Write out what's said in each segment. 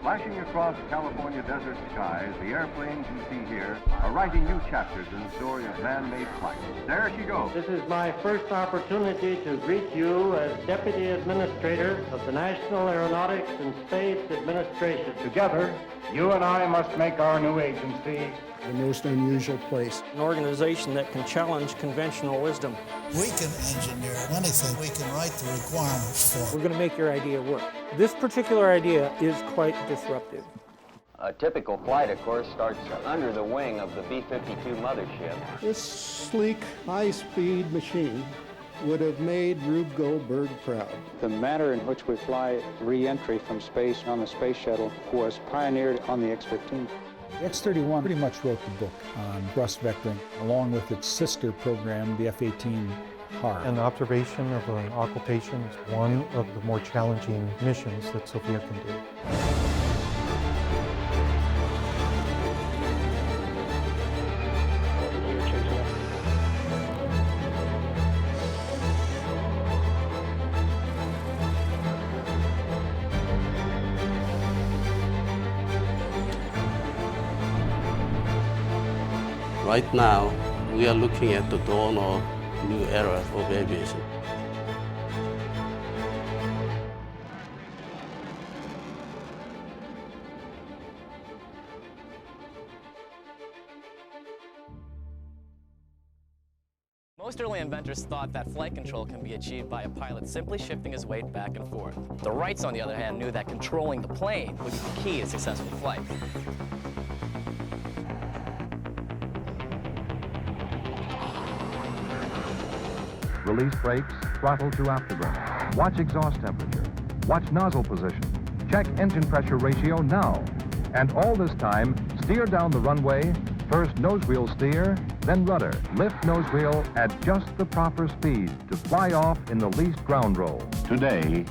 Flashing across California desert skies, the airplanes you see here are writing new chapters in the story of man-made flight. There she goes. This is my first opportunity to greet you as Deputy Administrator of the National Aeronautics and Space Administration. Together, you and I must make our new agency the most unusual place. An organization that can challenge conventional wisdom. We can engineer anything we can write the requirements for. We're going to make your idea work. This particular idea is quite disruptive. A typical flight, of course, starts under the wing of the B-52 mothership. This sleek, high-speed machine would have made Rube Goldberg proud. The manner in which we fly re-entry from space on the space shuttle was pioneered on the X-15. The X-31 pretty much wrote the book on thrust vectoring, along with its sister program, the F-18 HAR. An observation of an occultation is one of the more challenging missions that Sophia can do. Right now, we are looking at the dawn of a new era of aviation. Most early inventors thought that flight control can be achieved by a pilot simply shifting his weight back and forth. The Wrights, on the other hand, knew that controlling the plane would be the key to successful flight. Release brakes, throttle to afterburner. Watch exhaust temperature. Watch nozzle position. Check engine pressure ratio now. And all this time, steer down the runway, first nose wheel steer, then rudder. Lift nose wheel at just the proper speed to fly off in the least ground roll. Today,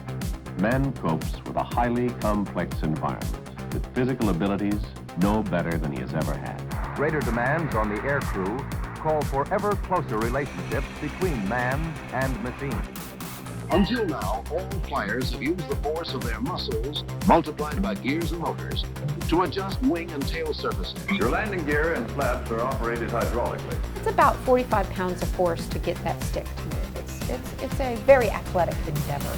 man copes with a highly complex environment with physical abilities no better than he has ever had. Greater demands on the air crew call for ever closer relationships between man and machine. Until now, all flyers have used the force of their muscles, multiplied by gears and motors, to adjust wing and tail surfaces. Your landing gear and flaps are operated hydraulically. It's about 45 pounds of force to get that stick to move. It's a very athletic endeavor.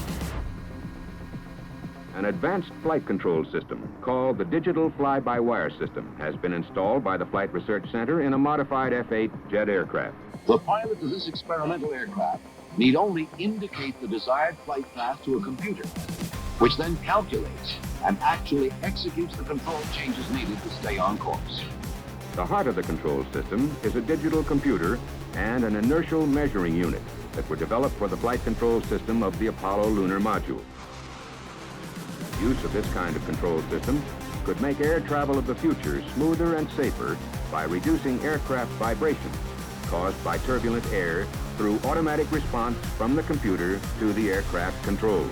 An advanced flight control system called the Digital Fly-by-Wire System has been installed by the Flight Research Center in a modified F-8 jet aircraft. The pilot of this experimental aircraft need only indicate the desired flight path to a computer, which then calculates and actually executes the control changes needed to stay on course. The heart of the control system is a digital computer and an inertial measuring unit that were developed for the flight control system of the Apollo lunar module. Use of this kind of control system could make air travel of the future smoother and safer by reducing aircraft vibrations caused by turbulent air through automatic response from the computer to the aircraft controls.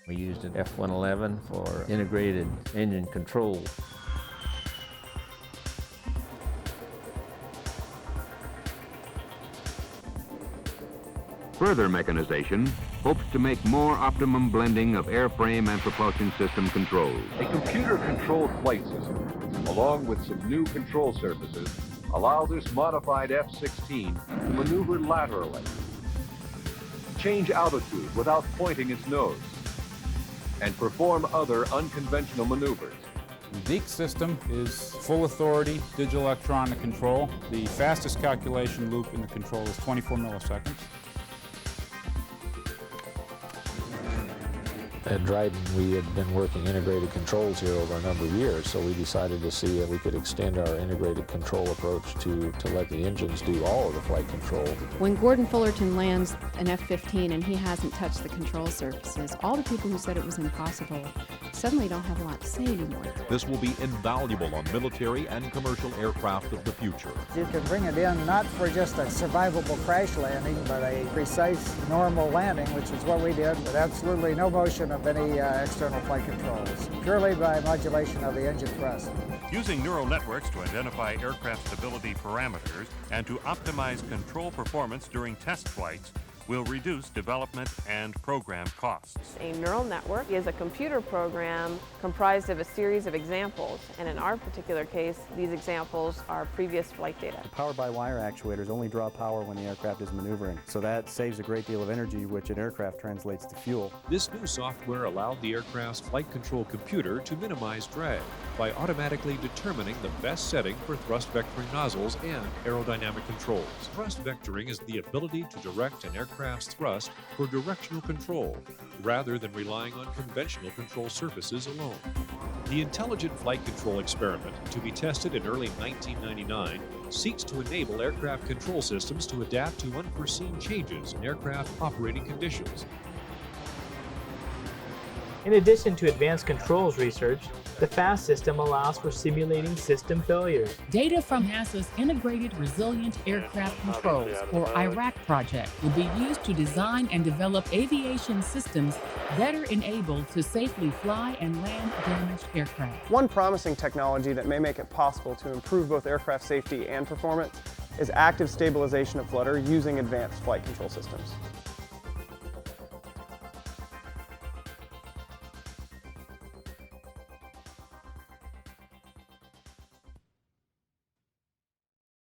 We used an F-111 for integrated engine control. Further mechanization hopes to make more optimum blending of airframe and propulsion system controls. A computer-controlled flight system, along with some new control surfaces, allow this modified F-16 to maneuver laterally, change altitude without pointing its nose, and perform other unconventional maneuvers. The Deke system is full authority digital electronic control. The fastest calculation loop in the control is 24 milliseconds. At Dryden, we had been working integrated controls here over a number of years, so we decided to see if we could extend our integrated control approach to let the engines do all of the flight control. When Gordon Fullerton lands an F-15 and he hasn't touched the control surfaces, all the people who said it was impossible suddenly don't have a lot to say anymore. This will be invaluable on military and commercial aircraft of the future. You can bring it in not for just a survivable crash landing, but a precise normal landing, which is what we did, with absolutely no motion of any external flight controls, purely by modulation of the engine thrust. Using neural networks to identify aircraft stability parameters and to optimize control performance during test flights will reduce development and program costs. A neural network is a computer program comprised of a series of examples, and in our particular case, these examples are previous flight data. Power-by-wire actuators only draw power when the aircraft is maneuvering, so that saves a great deal of energy, which in aircraft translates to fuel. This new software allowed the aircraft's flight control computer to minimize drag by automatically determining the best setting for thrust vectoring nozzles and aerodynamic controls. Thrust vectoring is the ability to direct an aircraft's thrust for directional control, rather than relying on conventional control surfaces alone. The Intelligent Flight Control experiment, to be tested in early 1999, seeks to enable aircraft control systems to adapt to unforeseen changes in aircraft operating conditions. In addition to advanced controls research, the FAST system allows for simulating system failures. Data from NASA's Integrated Resilient Aircraft Controls, or IRAC project, will be used to design and develop aviation systems better enabled to safely fly and land damaged aircraft. One promising technology that may make it possible to improve both aircraft safety and performance is active stabilization of flutter using advanced flight control systems.